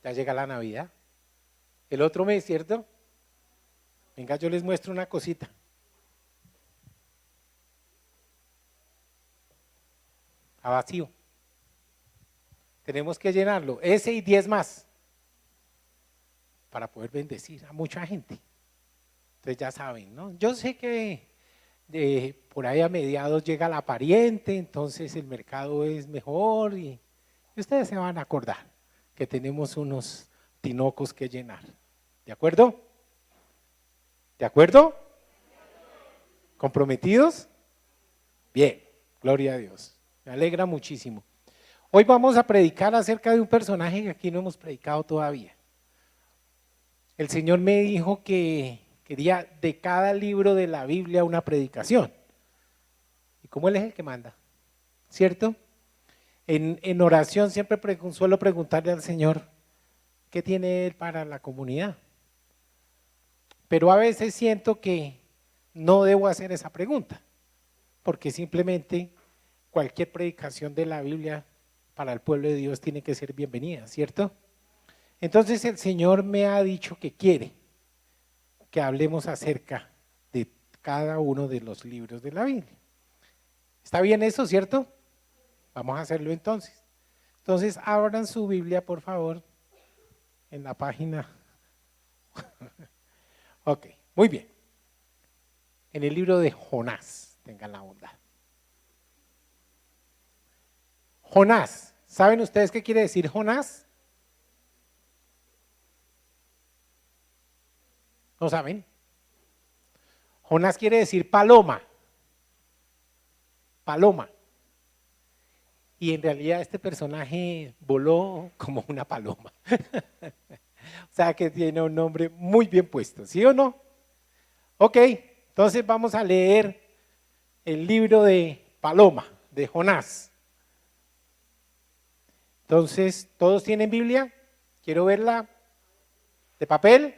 Ya llega la Navidad. El otro mes, ¿cierto? Venga, yo les muestro una cosita. Está vacío. Tenemos que llenarlo, ese y 10 más, para poder bendecir a mucha gente. Entonces ya saben, ¿no? Yo sé que por ahí a mediados llega la pariente, entonces el mercado es mejor y ustedes se van a acordar que tenemos unos tinocos que llenar. ¿De acuerdo? ¿De acuerdo? ¿Comprometidos? Bien, gloria a Dios. Me alegra muchísimo. Hoy vamos a predicar acerca de un personaje que aquí no hemos predicado todavía. El Señor me dijo que quería de cada libro de la Biblia una predicación. Y como Él es el que manda, ¿cierto? En oración siempre suelo preguntarle al Señor, ¿qué tiene Él para la comunidad? Pero a veces siento que no debo hacer esa pregunta, porque simplemente cualquier predicación de la Biblia para el pueblo de Dios tiene que ser bienvenida, ¿cierto? Entonces el Señor me ha dicho que quiere que hablemos acerca de cada uno de los libros de la Biblia. ¿Está bien eso, cierto? Vamos a hacerlo entonces. Entonces abran su Biblia, por favor, en la página. Ok, muy bien. En el libro de Jonás, tengan la bondad. Jonás, ¿saben ustedes qué quiere decir Jonás? ¿No saben? Jonás quiere decir paloma. Paloma. Y en realidad este personaje voló como una paloma. O sea que tiene un nombre muy bien puesto, ¿sí o no? Ok, entonces vamos a leer el libro de Paloma, de Jonás. Entonces, ¿todos tienen Biblia? Quiero verla. ¿De papel?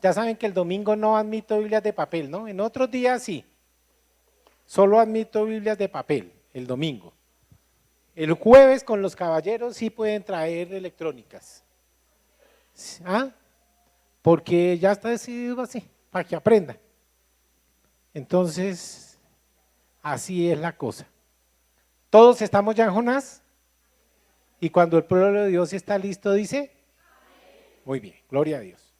Ya saben que el domingo no admito Biblias de papel, ¿no? En otros días sí. Solo admito Biblias de papel, el domingo. El jueves con los caballeros sí pueden traer electrónicas. ¿Ah? Porque ya está decidido así, para que aprendan. Entonces, así es la cosa. ¿Todos estamos ya en Jonás? Y cuando el pueblo de Dios está listo, dice, muy bien, gloria a Dios.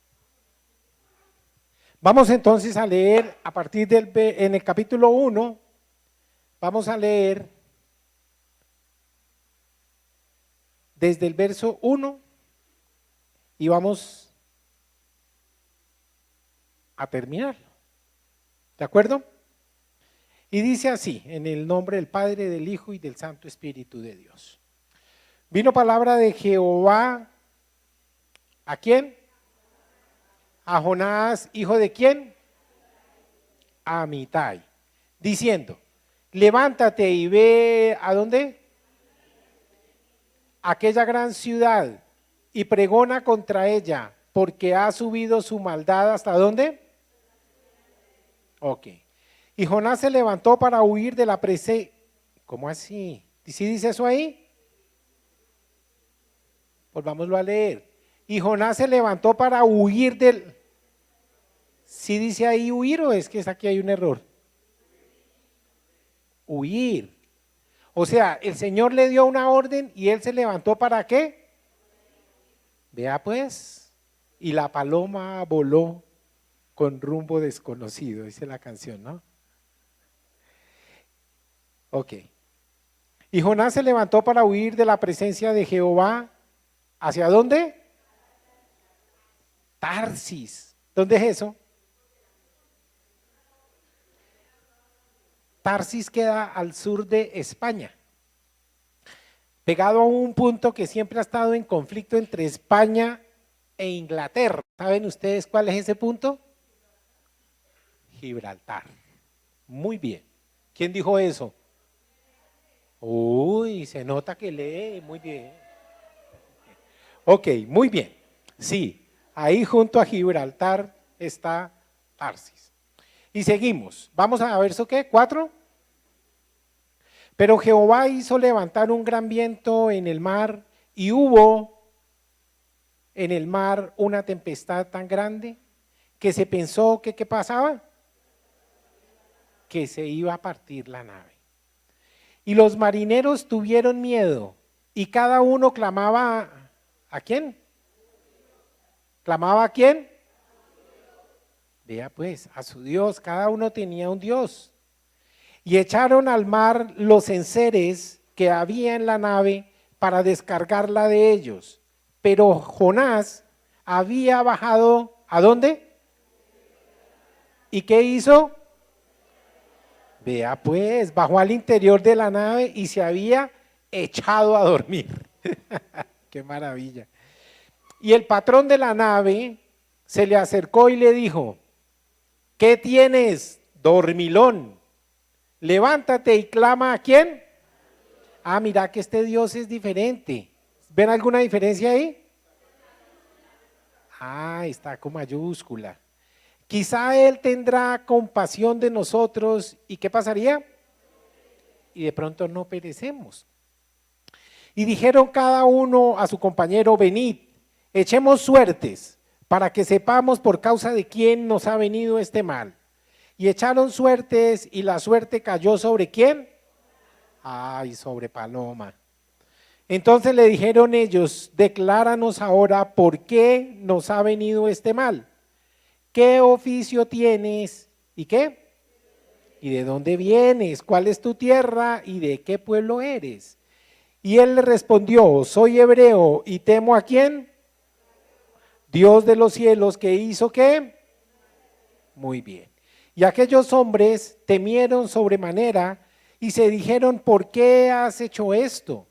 Vamos entonces a leer a partir en el capítulo 1, vamos a leer desde el verso 1 y vamos a terminar. ¿De acuerdo? Y dice así, en el nombre del Padre, del Hijo y del Santo Espíritu de Dios. Vino palabra de Jehová, ¿a quién? A Jonás, ¿hijo de quién? A Amitai, diciendo, levántate y ve, ¿a dónde? Aquella gran ciudad y pregona contra ella, porque ha subido su maldad, ¿hasta dónde? Ok. Y Jonás se levantó para huir de la presencia. ¿Cómo así? ¿Sí dice eso ahí? Volvámoslo a leer. Y Jonás se levantó para huir del... ¿Sí dice ahí huir o es que aquí hay un error? Huir. O sea, el Señor le dio una orden y él se levantó ¿para qué? Vea pues. Y la paloma voló con rumbo desconocido, dice la canción, ¿no? Ok. Y Jonás se levantó para huir de la presencia de Jehová. ¿Hacia dónde? Tarsis. ¿Dónde es eso? Tarsis queda al sur de España, pegado a un punto que siempre ha estado en conflicto entre España e Inglaterra. ¿Saben ustedes cuál es ese punto? Gibraltar. Muy bien. ¿Quién dijo eso? Uy, se nota que lee, muy bien. Ok, muy bien. Sí, ahí junto a Gibraltar está Tarsis. Y seguimos. Vamos a ver, ¿eso qué? 4. Pero Jehová hizo levantar un gran viento en el mar y hubo en el mar una tempestad tan grande que se pensó que ¿qué pasaba? Que se iba a partir la nave. Y los marineros tuvieron miedo y cada uno clamaba, ¿a quién? ¿Clamaba a quién? Vea pues, a su Dios, cada uno tenía un Dios. Y echaron al mar los enseres que había en la nave para descargarla de ellos. Pero Jonás había bajado, ¿a dónde? ¿Y qué hizo? Vea pues, bajó al interior de la nave y se había echado a dormir. Qué maravilla. Y el patrón de la nave se le acercó y le dijo, ¿qué tienes, dormilón? Levántate y clama ¿a quién? Ah, mira que este Dios es diferente. ¿Ven alguna diferencia ahí? Ah, está con mayúscula. Quizá Él tendrá compasión de nosotros y ¿qué pasaría? Y de pronto no perecemos. Y dijeron cada uno a su compañero, venid, echemos suertes para que sepamos por causa de quién nos ha venido este mal. Y echaron suertes y la suerte cayó ¿sobre quién? Ay, sobre Paloma. Entonces le dijeron ellos, decláranos ahora por qué nos ha venido este mal. ¿Qué oficio tienes y qué? ¿Y de dónde vienes? ¿Cuál es tu tierra y de qué pueblo eres? Y él le respondió, soy hebreo y temo ¿a quién? Dios de los cielos, que hizo ¿qué? Muy bien. Y aquellos hombres temieron sobremanera y se dijeron, ¿por qué has hecho esto?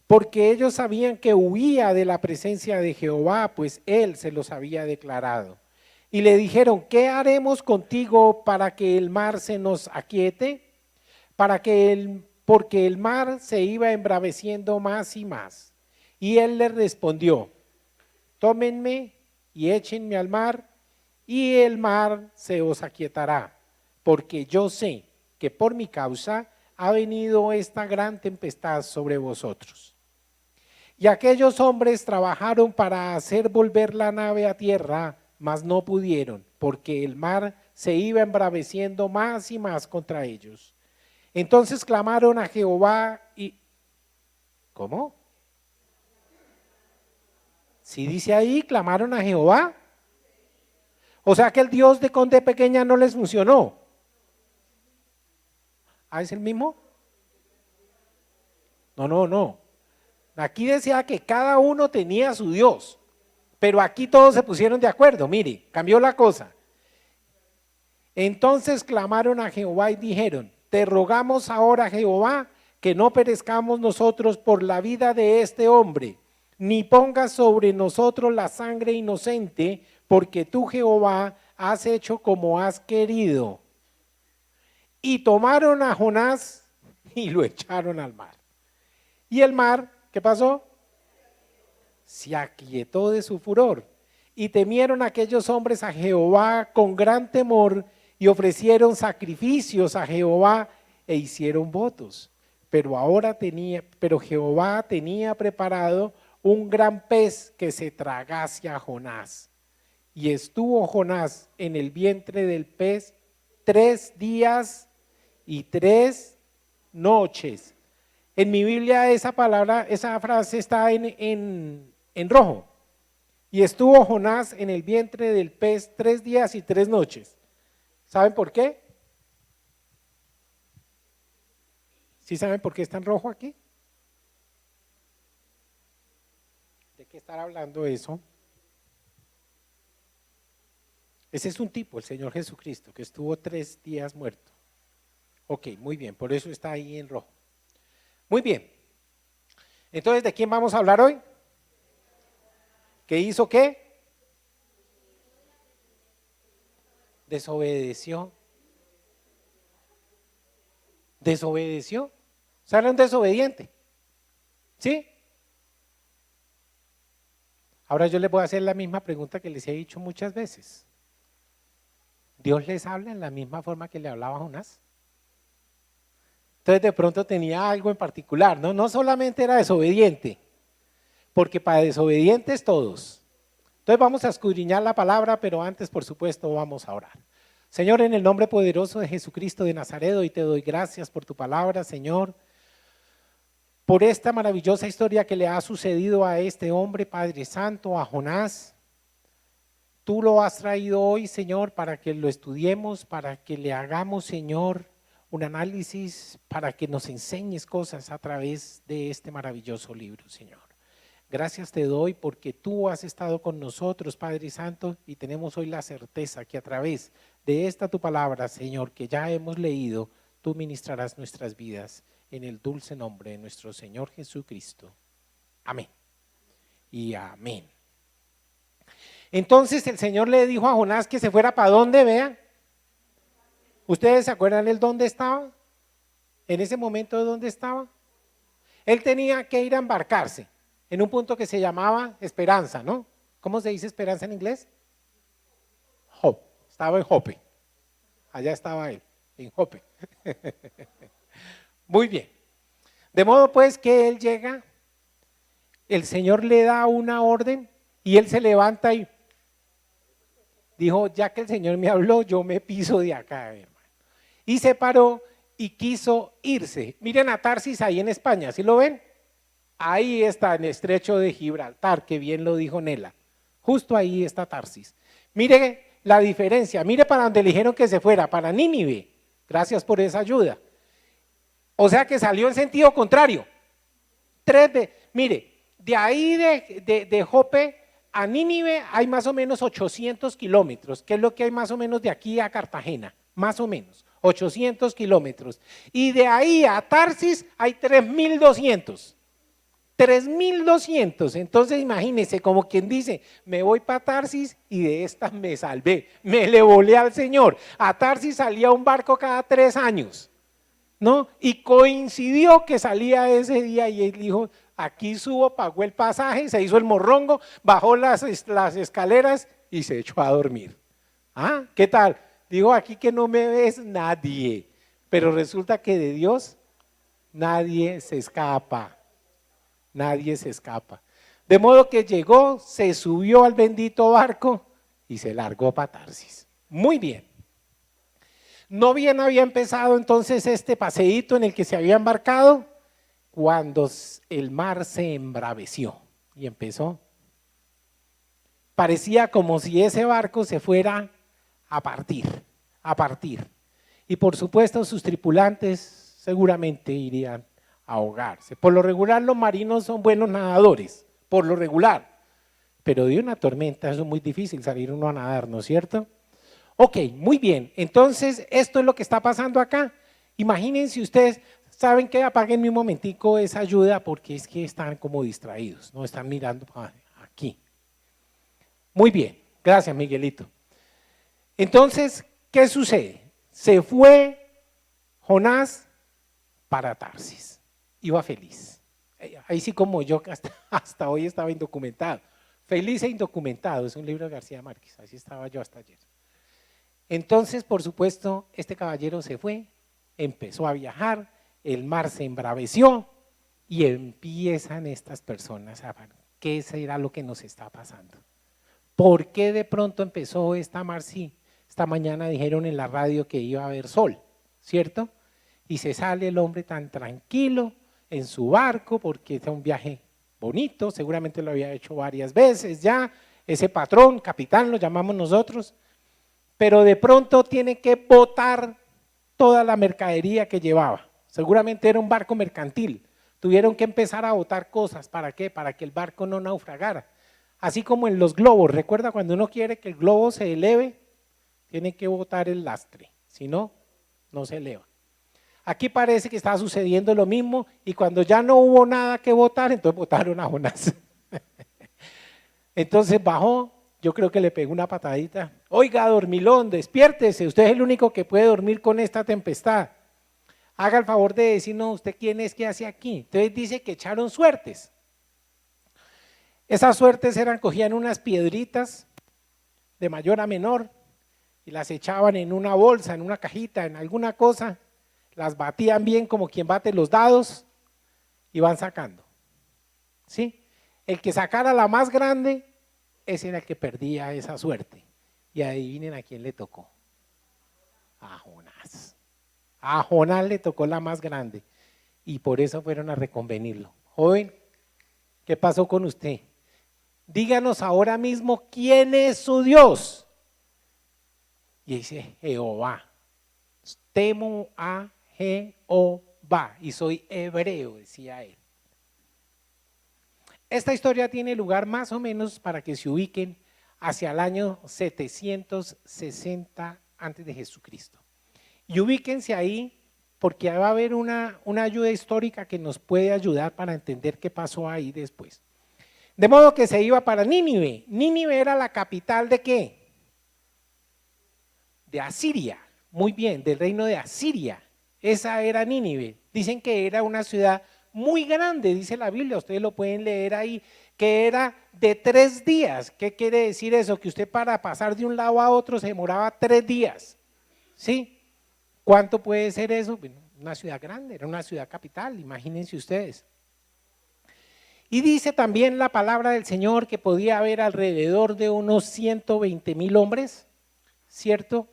Porque ellos sabían que huía de la presencia de Jehová, pues él se los había declarado. Y le dijeron, ¿qué haremos contigo para que el mar se nos aquiete? Porque el mar se iba embraveciendo más y más. Y él les respondió, tómenme y échenme al mar, y el mar se os aquietará, porque yo sé que por mi causa ha venido esta gran tempestad sobre vosotros. Y aquellos hombres trabajaron para hacer volver la nave a tierra, mas no pudieron, porque el mar se iba embraveciendo más y más contra ellos. Entonces clamaron a Jehová y… ¿Cómo? ¿Sí dice ahí, clamaron a Jehová? O sea que el Dios de Conde Pequeña no les funcionó. ¿Ah, es el mismo? No. Aquí decía que cada uno tenía su Dios, pero aquí todos se pusieron de acuerdo. Mire, cambió la cosa. Entonces clamaron a Jehová y dijeron, te rogamos ahora, Jehová, que no perezcamos nosotros por la vida de este hombre, ni pongas sobre nosotros la sangre inocente, porque tú, Jehová, has hecho como has querido. Y tomaron a Jonás y lo echaron al mar. Y el mar, ¿qué pasó? Se aquietó de su furor. Y temieron aquellos hombres a Jehová con gran temor y ofrecieron sacrificios a Jehová e hicieron votos. Pero Jehová tenía preparado un gran pez que se tragase a Jonás. Y estuvo Jonás en el vientre del pez 3 días y 3 noches. En mi Biblia esa frase está en rojo. Y estuvo Jonás en el vientre del pez 3 días y 3 noches. ¿Saben por qué? ¿Sí saben por qué está en rojo aquí? ¿De qué estar hablando eso? Ese es un tipo, el Señor Jesucristo, que estuvo 3 días muerto. Ok, muy bien, por eso está ahí en rojo. Muy bien. Entonces, ¿de quién vamos a hablar hoy? ¿Qué hizo qué? Desobedeció. Desobedeció. ¿Sale un desobediente? ¿Sí? Ahora yo les voy a hacer la misma pregunta que les he dicho muchas veces. ¿Dios les habla en la misma forma que le hablaba a Jonás? Entonces de pronto tenía algo en particular, ¿no? No solamente era desobediente, porque para desobedientes todos, Entonces vamos a escudriñar la palabra, pero antes, por supuesto, vamos a orar. Señor, en el nombre poderoso de Jesucristo de Nazaret, hoy te doy gracias por tu palabra, Señor, por esta maravillosa historia que le ha sucedido a este hombre, Padre Santo, a Jonás. Tú lo has traído hoy, Señor, para que lo estudiemos, para que le hagamos, Señor, un análisis, para que nos enseñes cosas a través de este maravilloso libro, Señor. Gracias te doy porque tú has estado con nosotros, Padre Santo, y tenemos hoy la certeza que a través de esta tu palabra, Señor, que ya hemos leído, tú ministrarás nuestras vidas en el dulce nombre de nuestro Señor Jesucristo. Amén y amén. Entonces el Señor le dijo a Jonás que se fuera para dónde, vean. ¿Ustedes se acuerdan él dónde estaba? En ese momento, ¿de dónde estaba? Él tenía que ir a embarcarse en un punto que se llamaba Esperanza, ¿no? ¿Cómo se dice esperanza en inglés? Hope. Estaba en Jope. Allá estaba él, en Jope. Muy bien. De modo pues que él llega, el Señor le da una orden y él se levanta y dijo, ya que el Señor me habló, yo me piso de acá, hermano. Y se paró y quiso irse. Miren a Tarsis ahí en España, ¿sí lo ven? Ahí está en el estrecho de Gibraltar, que bien lo dijo Nela. Justo ahí está Tarsis. Mire la diferencia, mire para donde le dijeron que se fuera, para Nínive. Gracias por esa ayuda. O sea que salió en sentido contrario. Mire, de ahí de Jope a Nínive hay más o menos 800 kilómetros, que es lo que hay más o menos de aquí a Cartagena, más o menos, 800 kilómetros. Y de ahí a Tarsis hay 3.200. 3.200, entonces imagínense, como quien dice, me voy para Tarsis y de esta me salvé, me le volé al Señor. A Tarsis salía un barco cada 3 años, ¿no? Y coincidió que salía ese día y él dijo, aquí subo, pagó el pasaje, se hizo el morrongo, bajó las escaleras y se echó a dormir. ¿Ah? ¿Qué tal? Dijo, aquí que no me ves nadie, pero resulta que de Dios nadie se escapa. Nadie se escapa. De modo que llegó, se subió al bendito barco y se largó para Tarsis. Muy bien. No bien había empezado entonces este paseíto en el que se había embarcado, cuando el mar se embraveció y empezó. Parecía como si ese barco se fuera a partir. Y por supuesto sus tripulantes seguramente irían ahogarse. Por lo regular los marinos son buenos nadadores, por lo regular, pero de una tormenta eso es muy difícil salir uno a nadar, ¿no es cierto? Ok, muy bien, entonces esto es lo que está pasando acá. Imagínense ustedes, saben que apaguen un momentico esa ayuda porque es que están como distraídos, no están mirando aquí. Muy bien, gracias Miguelito. Entonces, ¿qué sucede? Se fue Jonás para Tarsis. Iba feliz, ahí sí como yo que hasta hoy estaba indocumentado, feliz e indocumentado, es un libro de García Márquez, así estaba yo hasta ayer. Entonces, por supuesto, este caballero se fue, empezó a viajar, el mar se embraveció y empiezan estas personas a ver qué será lo que nos está pasando. ¿Por qué de pronto empezó esta mar? Sí, esta mañana dijeron en la radio que iba a haber sol, ¿cierto? Y se sale el hombre tan tranquilo en su barco porque es un viaje bonito, seguramente lo había hecho varias veces ya, ese patrón, capitán lo llamamos nosotros, pero de pronto tiene que botar toda la mercadería que llevaba, seguramente era un barco mercantil, tuvieron que empezar a botar cosas, ¿para qué? Para que el barco no naufragara, así como en los globos, recuerda cuando uno quiere que el globo se eleve, tiene que botar el lastre, si no, no se eleva. Aquí parece que está sucediendo lo mismo y cuando ya no hubo nada que votar, entonces votaron a Jonás. Entonces bajó, yo creo que le pegó una patadita. Oiga, dormilón, despiértese, usted es el único que puede dormir con esta tempestad. Haga el favor de decirnos usted quién es, qué hace aquí. Entonces dice que echaron suertes. Esas suertes cogían unas piedritas de mayor a menor y las echaban en una bolsa, en una cajita, en alguna cosa. Las batían bien como quien bate los dados y van sacando, ¿sí? El que sacara la más grande ese era el que perdía esa suerte. Y adivinen a quién le tocó. A Jonás. A Jonás le tocó la más grande y por eso fueron a reconvenirlo. Joven, ¿qué pasó con usted? Díganos ahora mismo quién es su Dios. Y dice Jehová. Temo a Jehová y soy hebreo, decía él. Esta historia tiene lugar más o menos para que se ubiquen hacia el año 760 antes de Jesucristo. Y ubíquense ahí porque va a haber una ayuda histórica que nos puede ayudar para entender qué pasó ahí después. De modo que se iba para Nínive. Nínive era la capital ¿de qué? De Asiria. Muy bien, del reino de Asiria. Esa era Nínive. Dicen que era una ciudad muy grande, dice la Biblia, ustedes lo pueden leer ahí, que era de 3 días. ¿Qué quiere decir eso? Que usted para pasar de un lado a otro se demoraba 3 días. ¿Sí? ¿Cuánto puede ser eso? Bueno, una ciudad grande, era una ciudad capital, imagínense ustedes. Y dice también la palabra del Señor que podía haber alrededor de unos 120,000 hombres, ¿cierto?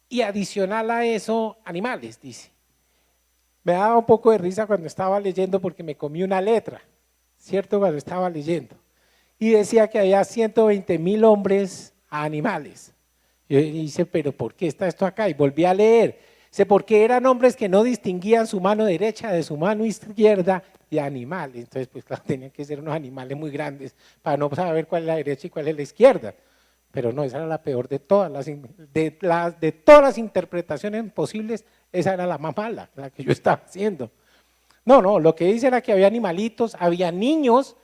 Y adicional a eso, animales, dice. Me daba un poco de risa cuando estaba leyendo porque me comí una letra, ¿cierto? Cuando estaba leyendo. Y decía que había 120,000 hombres a animales. Yo dije, pero ¿por qué está esto acá? Y volví a leer. Dice, porque eran hombres que no distinguían su mano derecha de su mano izquierda de animales. Entonces, pues claro, tenían que ser unos animales muy grandes para no saber cuál es la derecha y cuál es la izquierda. Pero no, esa era la peor de todas de todas las interpretaciones posibles, esa era la más mala, la que yo estaba haciendo. No, lo que dice era que había animalitos, había niños,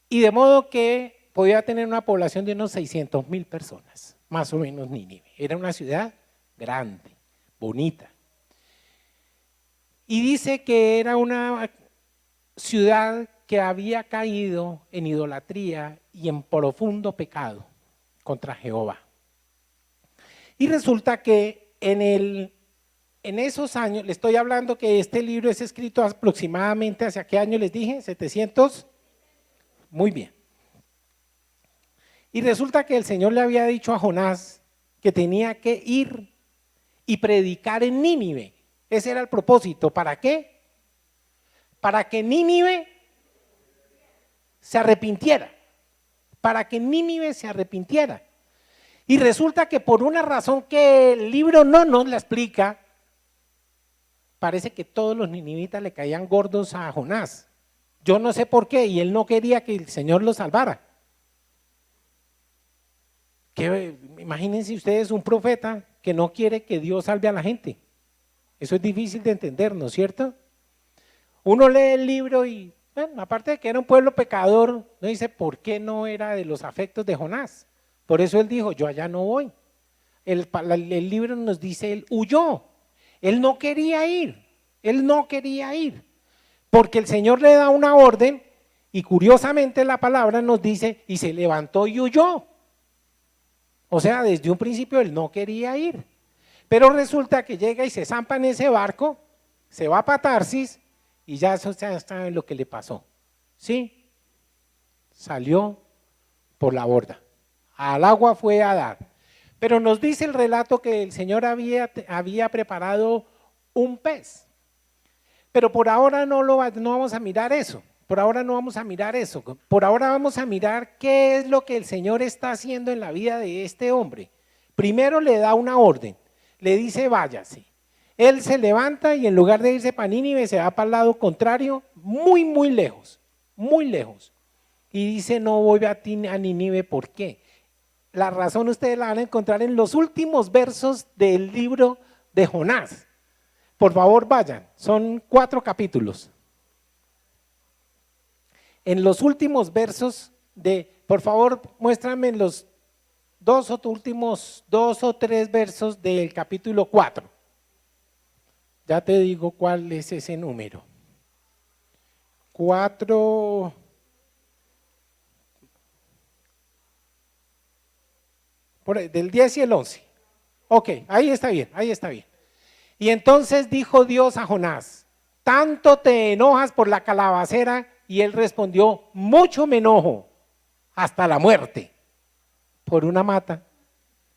y de modo que podía tener una población de unos 600,000 personas, más o menos Nínive. Era una ciudad grande, bonita. Y dice que era una ciudad que había caído en idolatría y en profundo pecado contra Jehová. Y resulta que en esos años, le estoy hablando que este libro es escrito aproximadamente, ¿hacia qué año les dije? 700. Muy bien. Y resulta que el Señor le había dicho a Jonás que tenía que ir y predicar en Nínive. Ese era el propósito. ¿Para qué? Para que Nínive se arrepintiera. Para que Nínive se arrepintiera. Y resulta que por una razón que el libro no nos la explica, parece que todos los ninivitas le caían gordos a Jonás. Yo no sé por qué, y él no quería que el Señor lo salvara. Imagínense ustedes un profeta que no quiere que Dios salve a la gente. Eso es difícil de entender, ¿no es cierto? Uno lee el libro y, bueno, aparte de que era un pueblo pecador, no dice por qué no era de los afectos de Jonás. Por eso él dijo, yo allá no voy. El libro nos dice, él huyó. Él no quería ir, porque el Señor le da una orden y curiosamente la palabra nos dice, y se levantó y huyó. O sea, desde un principio él no quería ir, pero resulta que llega y se zampa en ese barco, se va para Tarsis y ya saben lo que le pasó. ¿Sí? Salió por la borda, al agua fue a dar. Pero nos dice el relato que el Señor había preparado un pez. Pero por ahora no vamos a mirar eso. Por ahora no vamos a mirar eso. Por ahora vamos a mirar qué es lo que el Señor está haciendo en la vida de este hombre. Primero le da una orden. Le dice váyase. Él se levanta y en lugar de irse para Nínive se va para el lado contrario, muy, muy lejos. Muy lejos. Y dice no voy a Nínive, ¿por qué? La razón ustedes la van a encontrar en los últimos versos del libro de Jonás. Por favor vayan, son 4 capítulos. En los últimos versos por favor muéstrame los últimos 2 o 3 versos del capítulo 4. Ya te digo cuál es ese número. 4... del 10 y el 11. Ok, ahí está bien, ahí está bien. Y entonces dijo Dios a Jonás, ¿tanto te enojas por la calabacera? Y él respondió, mucho me enojo. hasta la muerte, por una mata,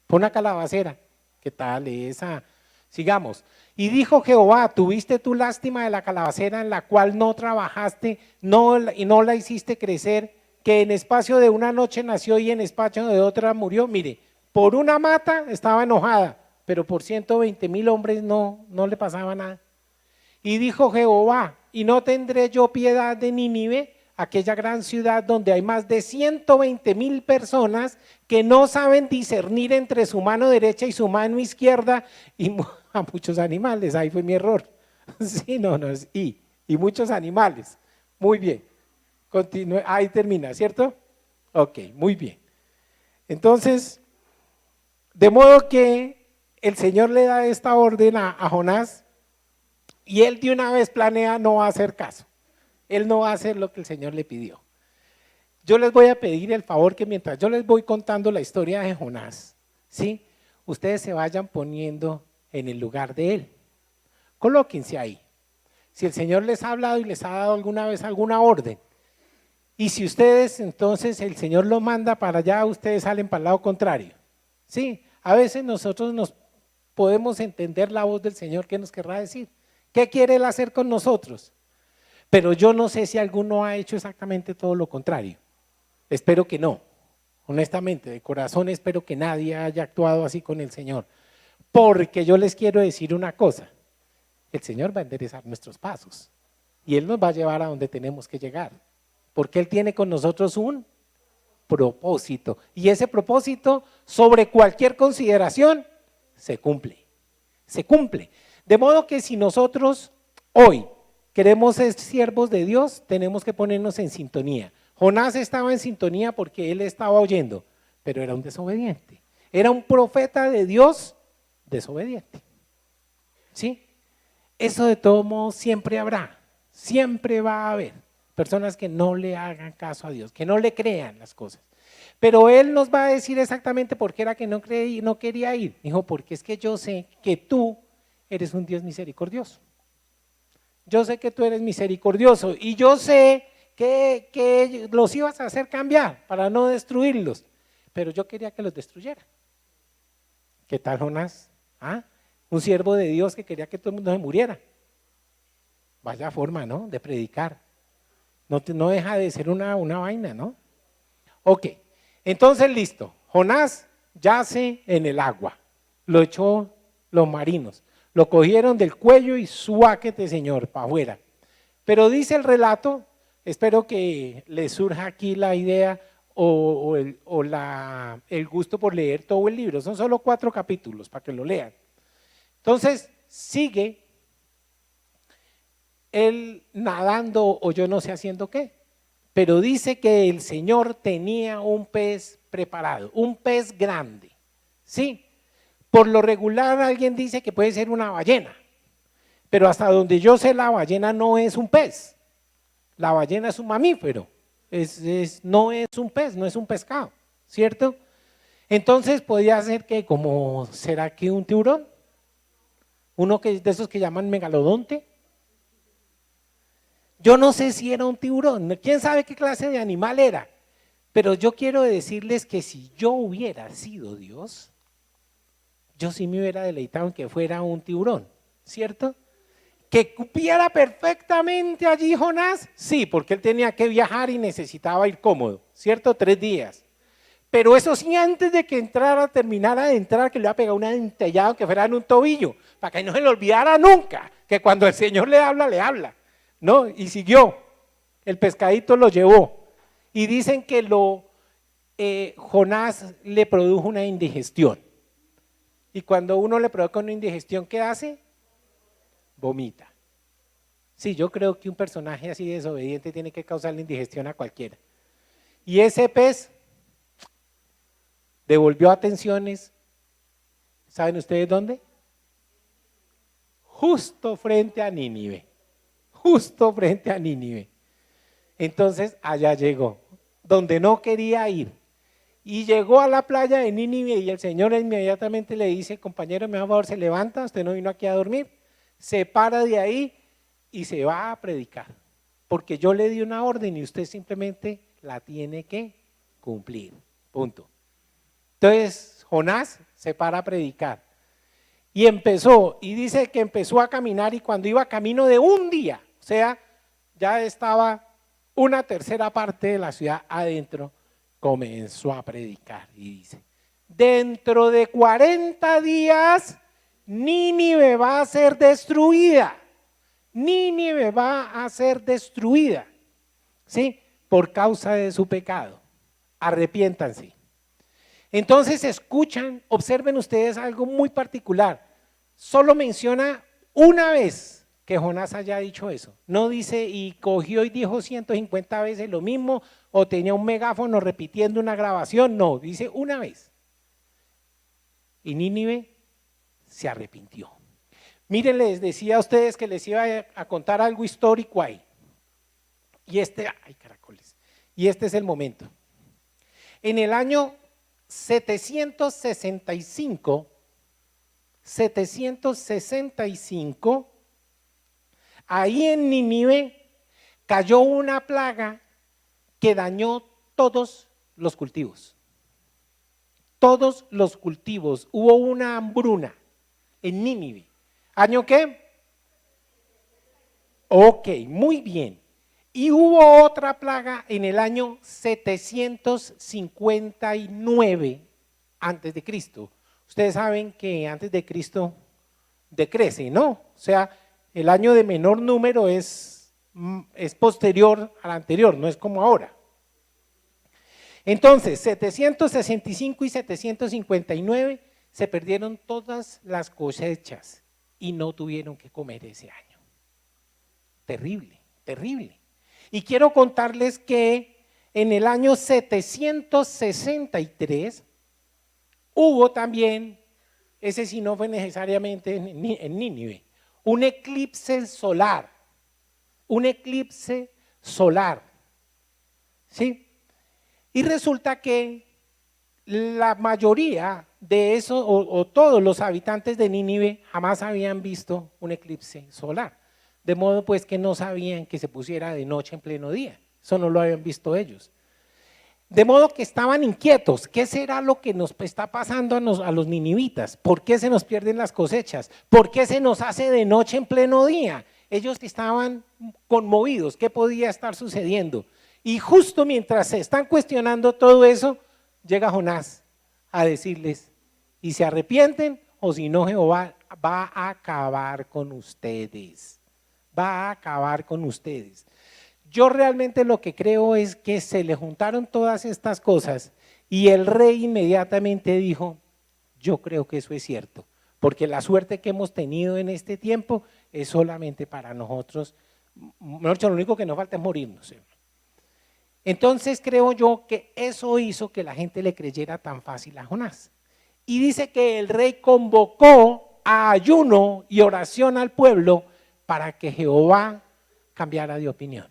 por una calabacera. ¿Qué tal esa? Sigamos. Y dijo Jehová, tuviste tu lástima de la calabacera en la cual no trabajaste y no la hiciste crecer, que en espacio de una noche nació y en espacio de otra murió. Mire, por una mata estaba enojada, pero por 120,000 hombres no le pasaba nada. Y dijo Jehová, y no tendré yo piedad de Nínive, aquella gran ciudad donde hay más de 120,000 personas que no saben discernir entre su mano derecha y su mano izquierda, y a muchos animales. Ahí fue mi error. Sí, no, es y muchos animales. Muy bien. Continúe, ahí termina, ¿cierto? Ok, muy bien. Entonces, de modo que el Señor le da esta orden a Jonás, y él de una vez planea no hacer caso. Él no va a hacer lo que el Señor le pidió. Yo les voy a pedir el favor que mientras yo les voy contando la historia de Jonás, ¿sí? Ustedes se vayan poniendo en el lugar de él. Colóquense ahí. Si el Señor les ha hablado y les ha dado alguna vez alguna orden, y si ustedes entonces el Señor lo manda para allá, ustedes salen para el lado contrario. ¿Sí? A veces nosotros nos podemos entender la voz del Señor, ¿qué nos querrá decir? ¿Qué quiere Él hacer con nosotros? Pero yo no sé si alguno ha hecho exactamente todo lo contrario. Espero que no. Honestamente, de corazón espero que nadie haya actuado así con el Señor. Porque yo les quiero decir una cosa, el Señor va a enderezar nuestros pasos y Él nos va a llevar a donde tenemos que llegar. Porque Él tiene con nosotros un propósito. Y ese propósito, sobre cualquier consideración, se cumple. Se cumple. De modo que si nosotros hoy queremos ser siervos de Dios, tenemos que ponernos en sintonía. Jonás estaba en sintonía porque él estaba oyendo, pero era un desobediente. Era un profeta de Dios desobediente. ¿Sí? Eso de todo modo siempre habrá, siempre va a haber personas que no le hagan caso a Dios, que no le crean las cosas. Pero Él nos va a decir exactamente por qué era que no quería ir. Dijo, porque es que yo sé que tú eres un Dios misericordioso. Yo sé que tú eres misericordioso y yo sé que los ibas a hacer cambiar para no destruirlos, pero yo quería que los destruyera. ¿Qué tal, Jonás? ¿Ah? Un siervo de Dios que quería que todo el mundo se muriera. Vaya forma, ¿no? De predicar. No deja de ser una vaina, ¿no? Ok, entonces listo. Jonás yace en el agua. Lo echó los marinos. Lo cogieron del cuello y suáquete, Señor, para afuera. Pero dice el relato, espero que les surja aquí la idea o el gusto por leer todo el libro. Son solo 4 capítulos para que lo lean. Entonces sigue él nadando o yo no sé haciendo qué, pero dice que el Señor tenía un pez preparado, un pez grande, ¿sí? Por lo regular alguien dice que puede ser una ballena, pero hasta donde yo sé la ballena no es un pez, la ballena es un mamífero, no es un pez, no es un pescado, ¿cierto? Entonces podría ser que como, ¿será que un tiburón? Uno que de esos que llaman megalodonte. Yo no sé si era un tiburón, quién sabe qué clase de animal era, pero yo quiero decirles que si yo hubiera sido Dios, yo sí me hubiera deleitado en que fuera un tiburón, ¿cierto? Que cupiera perfectamente allí Jonás, sí, porque él tenía que viajar y necesitaba ir cómodo, ¿cierto? 3 días. Pero eso sí, antes de que terminara de entrar, que le iba a pegar un dentellado que fuera en un tobillo, para que no se le olvidara nunca, que cuando el Señor le habla. ¿No? Y siguió, el pescadito lo llevó y dicen que Jonás le produjo una indigestión y cuando uno le provoca una indigestión, ¿qué hace? Vomita. Sí, yo creo que un personaje así desobediente tiene que causarle indigestión a cualquiera. Y ese pez devolvió atenciones, ¿saben ustedes dónde? Justo frente a Nínive. Justo frente a Nínive. Entonces allá llegó, donde no quería ir. Y llegó a la playa de Nínive y el Señor inmediatamente le dice, compañero, me da favor, se levanta, usted no vino aquí a dormir, se para de ahí y se va a predicar. Porque yo le di una orden y usted simplemente la tiene que cumplir. Punto. Entonces Jonás se para a predicar y empezó, y dice que empezó a caminar y cuando iba camino de un día, o sea, ya estaba una tercera parte de la ciudad adentro, comenzó a predicar y dice, dentro de 40 días Nínive va a ser destruida, Nínive va a ser destruida, ¿sí? Por causa de su pecado, arrepiéntanse. Entonces escuchan, observen ustedes algo muy particular, solo menciona una vez que Jonás haya dicho eso, no dice y cogió y dijo 150 veces lo mismo o tenía un megáfono repitiendo una grabación, no, dice una vez. Y Nínive se arrepintió. Miren, les decía a ustedes que les iba a contar algo histórico ahí. Y ay caracoles, y este es el momento. En el año 765, ahí en Nínive cayó una plaga que dañó todos los cultivos. Todos los cultivos, hubo una hambruna en Nínive. ¿Año qué? Ok, muy bien. Y hubo otra plaga en el año 759 antes de Cristo. Ustedes saben que antes de Cristo decrece, ¿no? O sea, el año de menor número es posterior al anterior, no es como ahora. Entonces, 765 y 759 se perdieron todas las cosechas y no tuvieron que comer ese año. Terrible, terrible. Y quiero contarles que en el año 763 hubo también, ese sí no fue necesariamente en Nínive, un eclipse solar, ¿sí? Y resulta que la mayoría de eso, o todos los habitantes de Nínive jamás habían visto un eclipse solar. De modo pues que no sabían que se pusiera de noche en pleno día, eso no lo habían visto ellos. De modo que estaban inquietos, ¿qué será lo que nos está pasando a los ninivitas? ¿Por qué se nos pierden las cosechas? ¿Por qué se nos hace de noche en pleno día? Ellos estaban conmovidos, ¿qué podía estar sucediendo? Y justo mientras se están cuestionando todo eso, llega Jonás a decirles, y se arrepienten o si no Jehová va a acabar con ustedes. Va a acabar con ustedes. Yo realmente lo que creo es que se le juntaron todas estas cosas y el rey inmediatamente dijo, yo creo que eso es cierto, porque la suerte que hemos tenido en este tiempo es solamente para nosotros, lo único que nos falta es morirnos. Entonces creo yo que eso hizo que la gente le creyera tan fácil a Jonás. Y dice que el rey convocó a ayuno y oración al pueblo para que Jehová cambiara de opinión.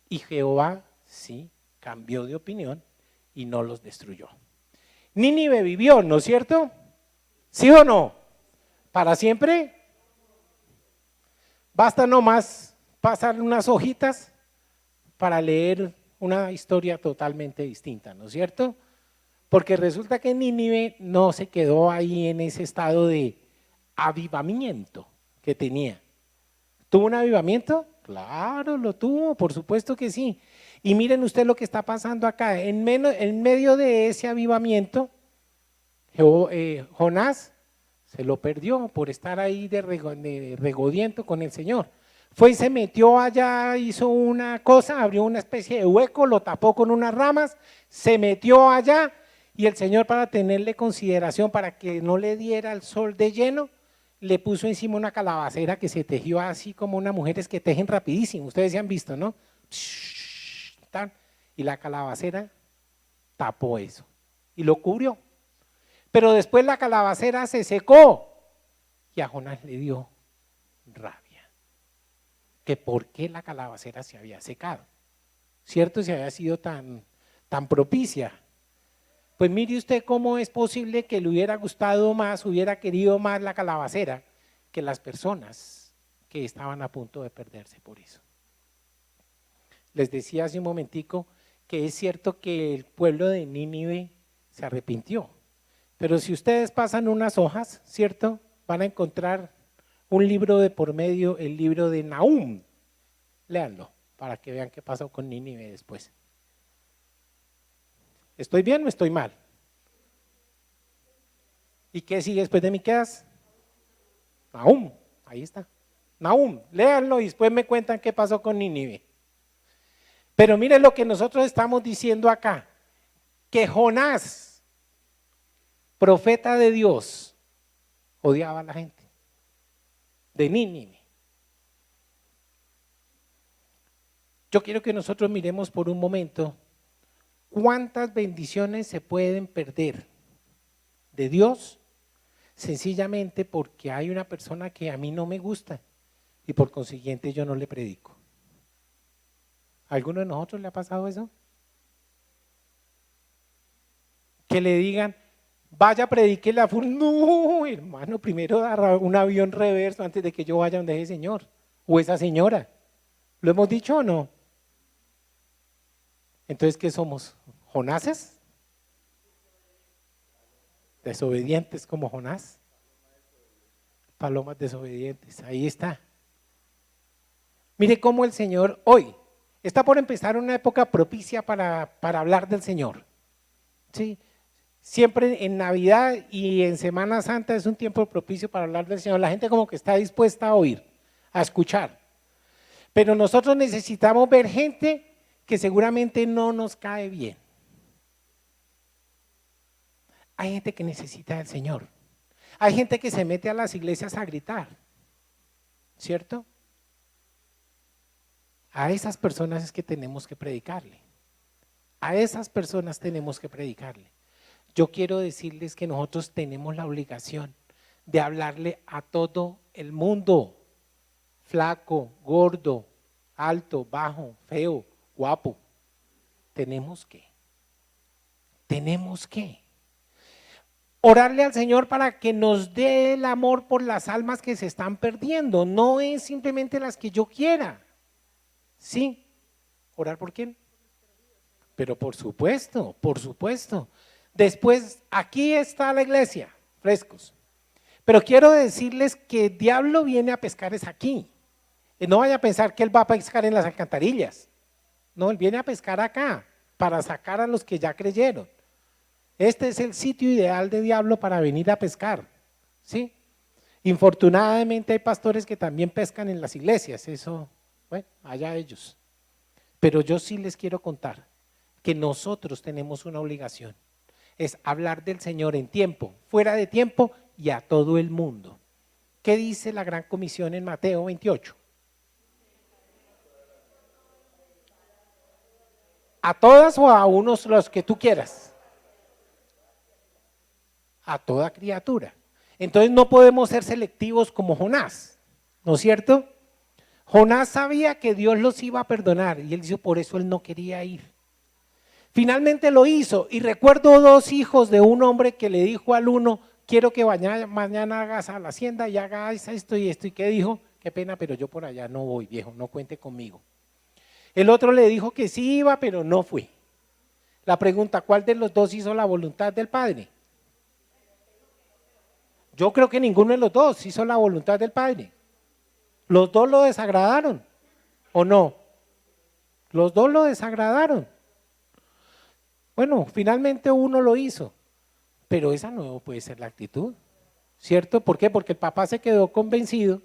Y Jehová sí cambió de opinión y no los destruyó. Nínive vivió, ¿no es cierto? ¿Sí o no? ¿Para siempre? Basta nomás pasar unas hojitas para leer una historia totalmente distinta, ¿no es cierto? Porque resulta que Nínive no se quedó ahí en ese estado de avivamiento que tenía. ¿Tuvo un avivamiento? Claro, lo tuvo, por supuesto que sí. Y miren ustedes lo que está pasando acá. En medio de ese avivamiento, Jonás se lo perdió por estar ahí de regodiento con el Señor. Fue y se metió allá, hizo una cosa, abrió una especie de hueco, lo tapó con unas ramas, se metió allá y el Señor, para tenerle consideración, para que no le diera el sol de lleno, le puso encima una calabacera que se tejió así como unas mujeres que tejen rapidísimo, ustedes se han visto, ¿no? Y la calabacera tapó eso y lo cubrió. Pero después la calabacera se secó y a Jonás le dio rabia. Que por qué la calabacera se había secado, ¿cierto? Si había sido tan propicia. Pues mire usted cómo es posible que le hubiera gustado más, hubiera querido más la calabacera que las personas que estaban a punto de perderse por eso. Les decía hace un momentico que es cierto que el pueblo de Nínive se arrepintió. Pero si ustedes pasan unas hojas, ¿cierto? Van a encontrar un libro de por medio, el libro de Nahum. Léanlo para que vean qué pasó con Nínive después. ¿Estoy bien o estoy mal? ¿Y qué sigue después de Miqueas? Nahum, ahí está. Nahum, léanlo y después me cuentan qué pasó con Nínive. Pero miren lo que nosotros estamos diciendo acá, que Jonás, profeta de Dios, odiaba a la gente de Nínive. Yo quiero que nosotros miremos por un momento cuántas bendiciones se pueden perder de Dios sencillamente porque hay una persona que a mí no me gusta y por consiguiente yo no le predico. ¿A alguno de nosotros le ha pasado eso? Que le digan, vaya, predíquele a fulano. No, hermano, primero dar un avión reverso antes de que yo vaya donde ese señor o esa señora. ¿Lo hemos dicho o no? Entonces, ¿qué somos? ¿Jonases? ¿Desobedientes como Jonás? Palomas desobedientes, ahí está. Mire cómo el Señor hoy está por empezar una época propicia para hablar del Señor. ¿Sí? Siempre en Navidad y en Semana Santa es un tiempo propicio para hablar del Señor. La gente como que está dispuesta a oír, a escuchar. Pero nosotros necesitamos ver gente que seguramente no nos cae bien. Hay gente que necesita del Señor. Hay gente que se mete a las iglesias a gritar, ¿cierto? A esas personas es que tenemos que predicarle. A esas personas tenemos que predicarle. Yo quiero decirles que nosotros tenemos la obligación de hablarle a todo el mundo, flaco, gordo, alto, bajo, feo, guapo. Tenemos que orarle al Señor para que nos dé el amor por las almas que se están perdiendo. No es simplemente las que yo quiera. Sí, ¿orar por quién? Pero por supuesto, por supuesto. Después, aquí está la iglesia, frescos. Pero quiero decirles que el diablo viene a pescar es aquí. Y no vaya a pensar que él va a pescar en las alcantarillas. No, él viene a pescar acá, para sacar a los que ya creyeron. Este es el sitio ideal de diablo para venir a pescar, ¿sí? Infortunadamente hay pastores que también pescan en las iglesias, eso, bueno, allá ellos. Pero yo sí les quiero contar que nosotros tenemos una obligación, es hablar del Señor en tiempo, fuera de tiempo y a todo el mundo. ¿Qué dice la Gran Comisión en Mateo 28? ¿A todas o a unos los que tú quieras? A toda criatura. Entonces no podemos ser selectivos como Jonás, ¿no es cierto? Jonás sabía que Dios los iba a perdonar y él dijo, por eso él no quería ir. Finalmente lo hizo y recuerdo dos hijos de un hombre que le dijo al uno, quiero que mañana hagas a la hacienda y hagas esto y esto. ¿Y qué dijo? Qué pena, pero yo por allá no voy, viejo, no cuente conmigo. El otro le dijo que sí iba, pero no fue. La pregunta, ¿cuál de los dos hizo la voluntad del Padre? Yo creo que ninguno de los dos hizo la voluntad del Padre. Los dos lo desagradaron, ¿o no? Los dos lo desagradaron. Bueno, finalmente uno lo hizo, pero esa no puede ser la actitud, ¿cierto? ¿Por qué? Porque el papá se quedó convencido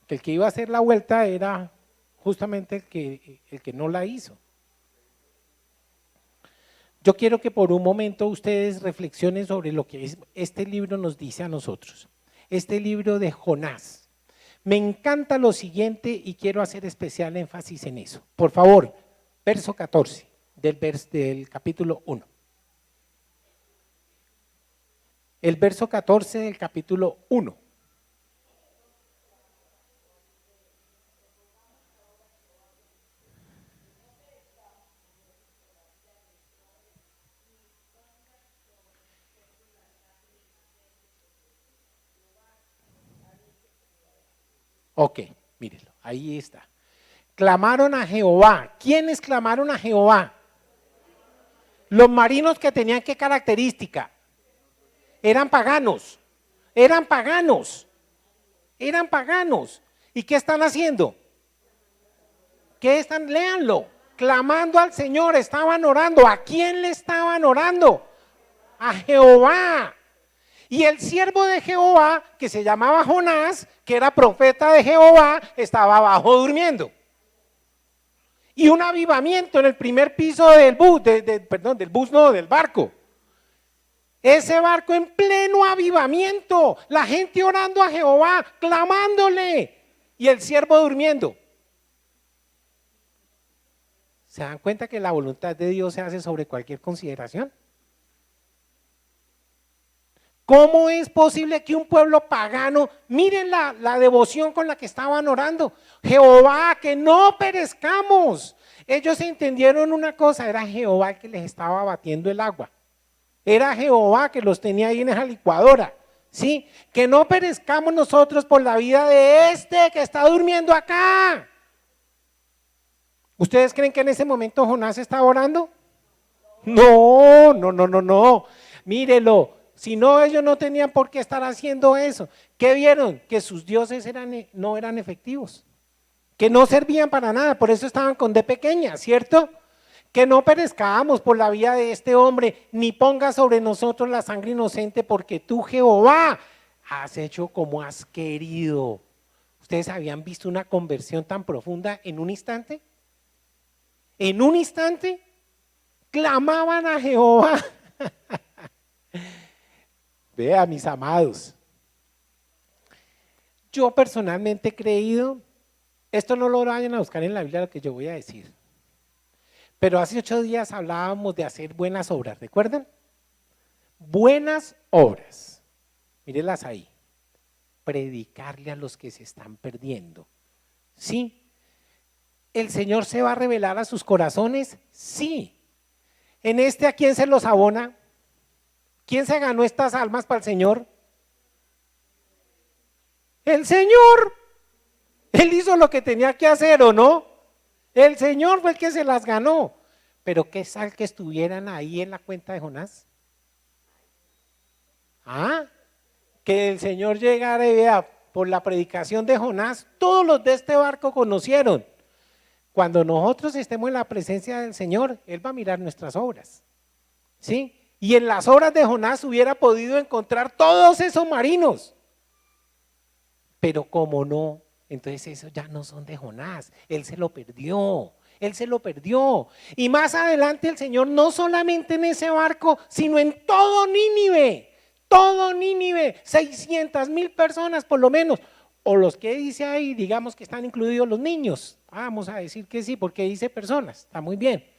que el que iba a hacer la vuelta era justamente el que no la hizo. Yo quiero que por un momento ustedes reflexionen sobre lo que este libro nos dice a nosotros. Este libro de Jonás. Me encanta lo siguiente y quiero hacer especial énfasis en eso. Por favor, verso 14 del capítulo 1. El verso 14 del capítulo 1. Ok, mírenlo, ahí está. Clamaron a Jehová. ¿Quiénes clamaron a Jehová? Los marinos que tenían qué característica? Eran paganos, eran paganos, eran paganos. ¿Y qué están haciendo? ¿Qué están? Léanlo. Clamando al Señor, estaban orando. ¿A quién le estaban orando? A Jehová. Y el siervo de Jehová, que se llamaba Jonás, que era profeta de Jehová, estaba abajo durmiendo. Y un avivamiento en el primer piso del del barco. Ese barco en pleno avivamiento, la gente orando a Jehová, clamándole, y el siervo durmiendo. ¿Se dan cuenta que la voluntad de Dios se hace sobre cualquier consideración? ¿Cómo es posible que un pueblo pagano, miren la devoción con la que estaban orando? Jehová, que no perezcamos. Ellos entendieron una cosa, era Jehová el que les estaba batiendo el agua. Era Jehová que los tenía ahí en esa licuadora. ¿Sí? Que no perezcamos nosotros por la vida de este que está durmiendo acá. ¿Ustedes creen que en ese momento Jonás estaba orando? No. Mírelo. Si no, ellos no tenían por qué estar haciendo eso. ¿Qué vieron? Que sus dioses no eran efectivos, que no servían para nada, por eso estaban con D pequeña, ¿cierto? Que no perezcamos por la vida de este hombre, ni ponga sobre nosotros la sangre inocente, porque tú, Jehová, has hecho como has querido. ¿Ustedes habían visto una conversión tan profunda en un instante? En un instante, clamaban a Jehová. Vea, mis amados, yo personalmente he creído, esto no lo vayan a buscar en la Biblia lo que yo voy a decir, pero hace 8 días hablábamos de hacer buenas obras, ¿recuerdan? Buenas obras, mírenlas ahí, predicarle a los que se están perdiendo, ¿sí? ¿El Señor se va a revelar a sus corazones? Sí. ¿En a quién se los abona? ¿Quién se ganó estas almas para el Señor? El Señor. Él hizo lo que tenía que hacer, ¿o no? El Señor fue el que se las ganó. Pero ¿qué tal que estuvieran ahí en la cuenta de Jonás? Que el Señor llegara y vea, por la predicación de Jonás, todos los de este barco conocieron. Cuando nosotros estemos en la presencia del Señor, Él va a mirar nuestras obras, ¿sí? Y en las obras de Jonás hubiera podido encontrar todos esos marinos. Pero como no, entonces esos ya no son de Jonás. Él se lo perdió. Él se lo perdió. Y más adelante el Señor no solamente en ese barco, sino en todo Nínive. Todo Nínive, 600,000 personas por lo menos. O los que dice ahí, digamos que están incluidos los niños. Vamos a decir que sí, porque dice personas. Está muy bien.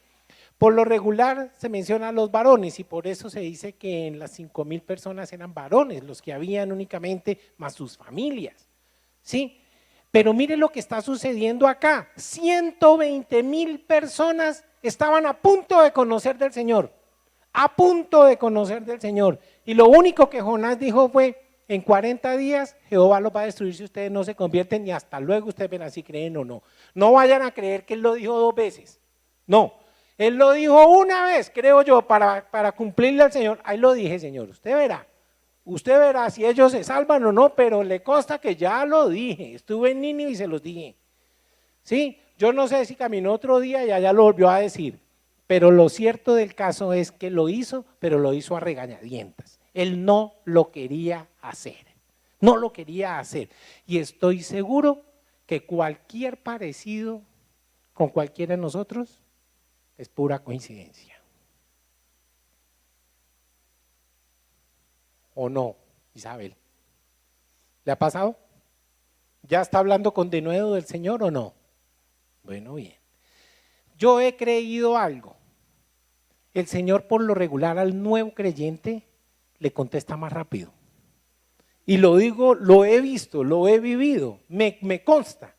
Por lo regular se menciona a los varones y por eso se dice que en las 5,000 personas eran varones, los que habían únicamente más sus familias, ¿sí? Pero mire lo que está sucediendo acá, 120,000 personas estaban a punto de conocer del Señor, a punto de conocer del Señor. Y lo único que Jonás dijo fue, en 40 días Jehová los va a destruir si ustedes no se convierten y hasta luego ustedes verán si creen o no. No vayan a creer que él lo dijo 2 veces, no. Él lo dijo una vez, creo yo, para cumplirle al Señor. Ahí lo dije, Señor, usted verá si ellos se salvan o no, pero le consta que ya lo dije, estuve en Nínive y se los dije. ¿Sí? Yo no sé si caminó otro día y allá lo volvió a decir, pero lo cierto del caso es que lo hizo, pero lo hizo a regañadientas. Él no lo quería hacer, no lo quería hacer. Y estoy seguro que cualquier parecido con cualquiera de nosotros es pura coincidencia. ¿O no, Isabel? ¿Le ha pasado? ¿Ya está hablando con denuedo del Señor o no? Bueno, bien. Yo he creído algo. El Señor por lo regular al nuevo creyente le contesta más rápido. Y lo digo, lo he visto, lo he vivido, me consta.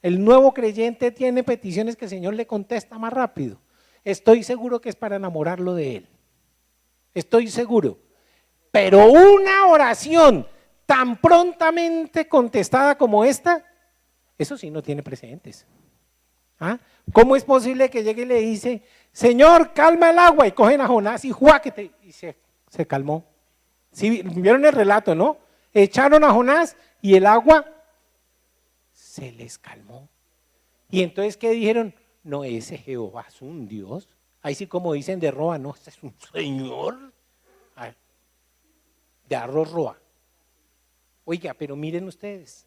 El nuevo creyente tiene peticiones que el Señor le contesta más rápido. Estoy seguro que es para enamorarlo de Él. Estoy seguro. Pero una oración tan prontamente contestada como esta, eso sí no tiene precedentes. ¿Cómo es posible que llegue y le dice, Señor, calma el agua, y cogen a Jonás y juáquete, y se calmó. ¿Sí? Vieron el relato, ¿no? Echaron a Jonás y el agua se les calmó. Y entonces, ¿qué dijeron? No, ese Jehová es un Dios. Ahí sí, como dicen de Roa, no, este es un Señor. Ay, de arroz Roa. Oiga, pero miren ustedes,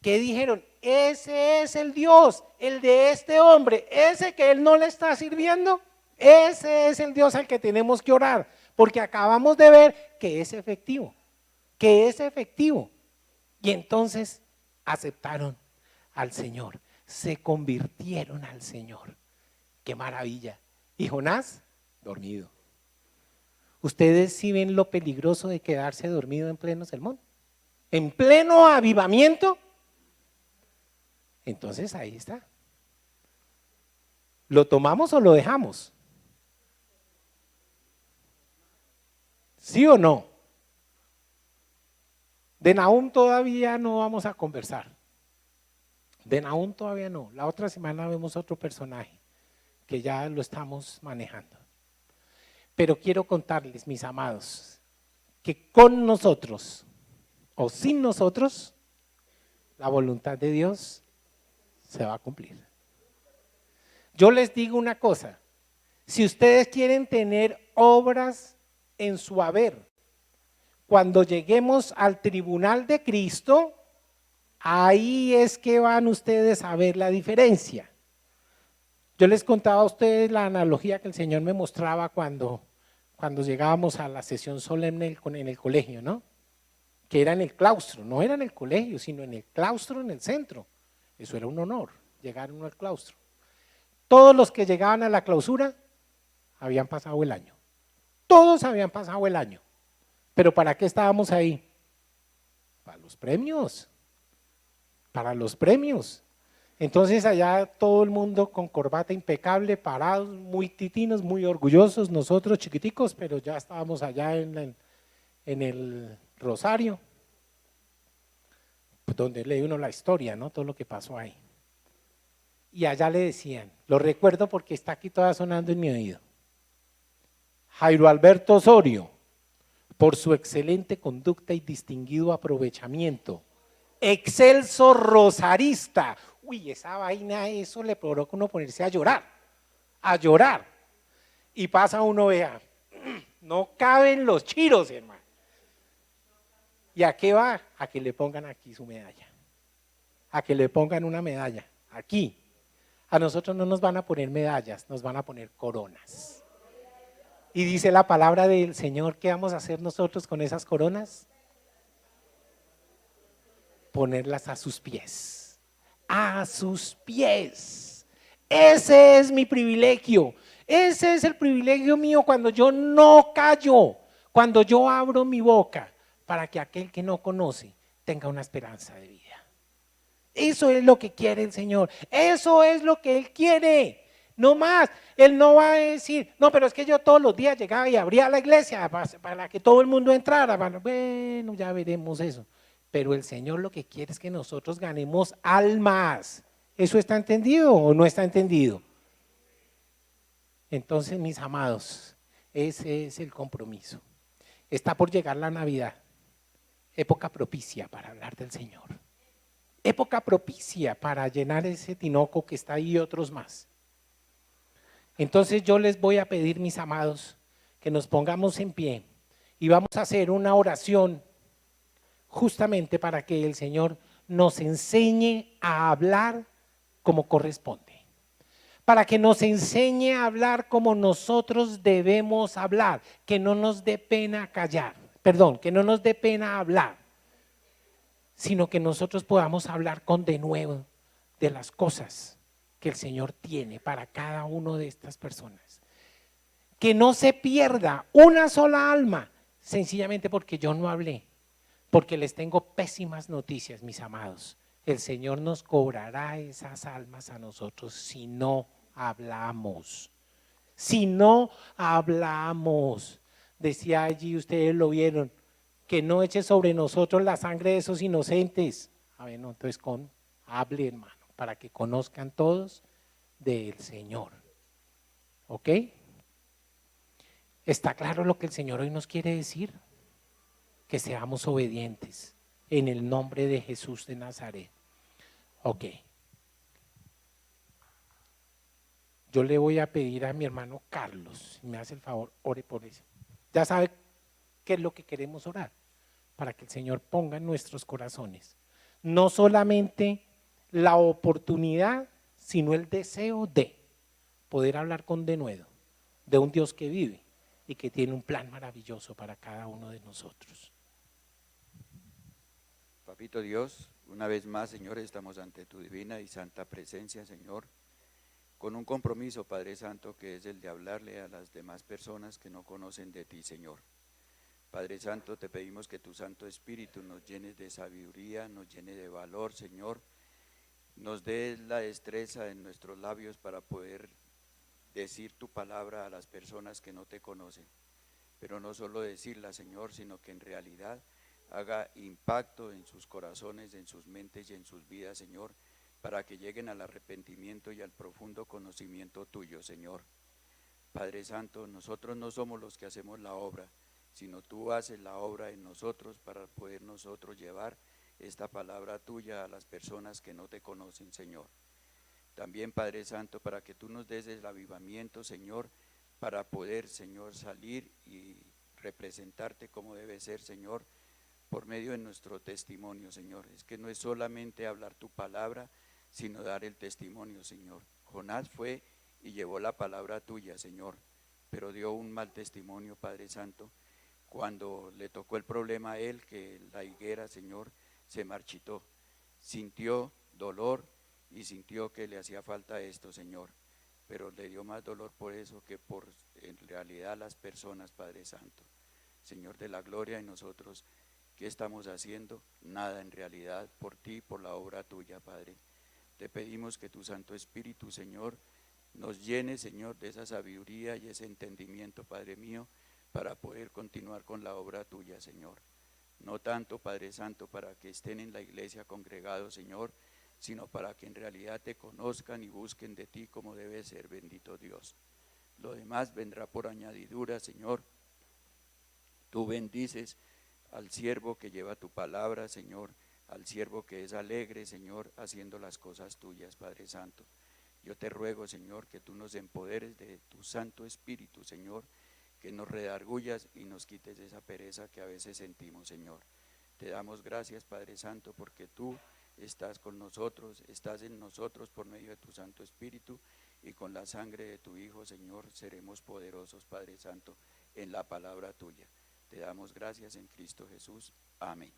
¿qué dijeron? Ese es el Dios, el de este hombre, ese que él no le está sirviendo, ese es el Dios al que tenemos que orar, porque acabamos de ver que es efectivo, que es efectivo. Y entonces aceptaron al Señor, se convirtieron al Señor. ¡Qué maravilla! Y Jonás, dormido. ¿Ustedes sí ven lo peligroso de quedarse dormido en pleno sermón? En pleno avivamiento. Entonces ahí está. ¿Lo tomamos o lo dejamos? ¿Sí o no? De Nahum todavía no vamos a conversar. De Nahum todavía no. La otra semana vemos otro personaje que ya lo estamos manejando. Pero quiero contarles, mis amados, que con nosotros o sin nosotros, la voluntad de Dios se va a cumplir. Yo les digo una cosa, si ustedes quieren tener obras en su haber, cuando lleguemos al tribunal de Cristo, ahí es que van ustedes a ver la diferencia. Yo les contaba a ustedes la analogía que el Señor me mostraba cuando llegábamos a la sesión solemne en el colegio, ¿no? Que era en el claustro, no era en el colegio, sino en el claustro, en el centro. Eso era un honor, llegar uno al claustro. Todos los que llegaban a la clausura habían pasado el año. Todos habían pasado el año. ¿Pero para qué estábamos ahí? Para los premios. Para los premios. Entonces allá todo el mundo con corbata impecable, parados, muy titinos, muy orgullosos, nosotros chiquiticos, pero ya estábamos allá en el Rosario, donde lee uno la historia, ¿no? Todo lo que pasó ahí. Y allá le decían, lo recuerdo porque está aquí toda sonando en mi oído, Jairo Alberto Osorio, por su excelente conducta y distinguido aprovechamiento, excelso rosarista. Uy, esa vaina, eso le provoca uno ponerse a llorar, y pasa uno, vea, no caben los chiros, hermano. ¿Y a qué va? A que le pongan aquí su medalla, a que le pongan una medalla, aquí. A nosotros no nos van a poner medallas, nos van a poner coronas. Y dice la palabra del Señor, ¿qué vamos a hacer nosotros con esas coronas? Ponerlas a sus pies, a sus pies. Ese es mi privilegio, ese es el privilegio mío cuando yo no callo, cuando yo abro mi boca para que aquel que no conoce tenga una esperanza de vida. Eso es lo que quiere el Señor, eso es lo que Él quiere. No más, Él no va a decir, no, pero es que yo todos los días llegaba y abría la iglesia para que todo el mundo entrara. Bueno, ya veremos eso. Pero el Señor lo que quiere es que nosotros ganemos almas. ¿Eso está entendido o no está entendido? Entonces, mis amados, ese es el compromiso. Está por llegar la Navidad, época propicia para hablar del Señor. Época propicia para llenar ese tinoco que está ahí y otros más. Entonces yo les voy a pedir, mis amados, que nos pongamos en pie y vamos a hacer una oración justamente para que el Señor nos enseñe a hablar como corresponde, para que nos enseñe a hablar como nosotros debemos hablar, que no nos dé pena callar, que no nos dé pena hablar, sino que nosotros podamos hablar con denuedo de las cosas que el Señor tiene para cada uno de estas personas. Que no se pierda una sola alma, sencillamente porque yo no hablé, porque les tengo pésimas noticias, mis amados. El Señor nos cobrará esas almas a nosotros si no hablamos. Si no hablamos, decía allí, ustedes lo vieron, que no eche sobre nosotros la sangre de esos inocentes. A ver, no, entonces hable, hermano, para que conozcan todos del Señor. ¿Ok? ¿Está claro lo que el Señor hoy nos quiere decir? Que seamos obedientes en el nombre de Jesús de Nazaret. Ok. Yo le voy a pedir a mi hermano Carlos, si me hace el favor, ore por eso. Ya sabe qué es lo que queremos orar, para que el Señor ponga en nuestros corazones no solamente la oportunidad, sino el deseo de poder hablar con denuedo de un Dios que vive y que tiene un plan maravilloso para cada uno de nosotros. Papito Dios, una vez más, Señor, estamos ante tu divina y santa presencia, Señor, con un compromiso, Padre Santo, que es el de hablarle a las demás personas que no conocen de ti, Señor. Padre Santo, te pedimos que tu Santo Espíritu nos llene de sabiduría, nos llene de valor, Señor, nos dé la destreza en nuestros labios para poder decir tu palabra a las personas que no te conocen. Pero no solo decirla, Señor, sino que en realidad haga impacto en sus corazones, en sus mentes y en sus vidas, Señor, para que lleguen al arrepentimiento y al profundo conocimiento tuyo, Señor. Padre Santo, nosotros no somos los que hacemos la obra, sino tú haces la obra en nosotros para poder nosotros llevar esta palabra tuya a las personas que no te conocen, Señor. También, Padre Santo, para que tú nos des el avivamiento, Señor, para poder, Señor, salir y representarte como debe ser, Señor, por medio de nuestro testimonio, Señor. Es que no es solamente hablar tu palabra, sino dar el testimonio, Señor. Jonás fue y llevó la palabra tuya, Señor, pero dio un mal testimonio, Padre Santo, cuando le tocó el problema a él, que la higuera, Señor, se marchitó. Sintió dolor y sintió que le hacía falta esto, Señor, pero le dio más dolor por eso que por en realidad las personas, Padre Santo. Señor de la gloria, y nosotros, ¿qué estamos haciendo? Nada en realidad, por ti, por la obra tuya, Padre. Te pedimos que tu Santo Espíritu, Señor, nos llene, Señor, de esa sabiduría y ese entendimiento, Padre mío, para poder continuar con la obra tuya, Señor. No tanto, Padre Santo, para que estén en la iglesia congregados, Señor, sino para que en realidad te conozcan y busquen de ti como debe ser, bendito Dios. Lo demás vendrá por añadidura, Señor. Tú bendices al siervo que lleva tu palabra, Señor, al siervo que es alegre, Señor, haciendo las cosas tuyas, Padre Santo. Yo te ruego, Señor, que tú nos empoderes de tu Santo Espíritu, Señor, que nos redargullas y nos quites esa pereza que a veces sentimos, Señor. Te damos gracias, Padre Santo, porque tú estás con nosotros, estás en nosotros por medio de tu Santo Espíritu, y con la sangre de tu Hijo, Señor, seremos poderosos, Padre Santo, en la palabra tuya. Te damos gracias en Cristo Jesús. Amén.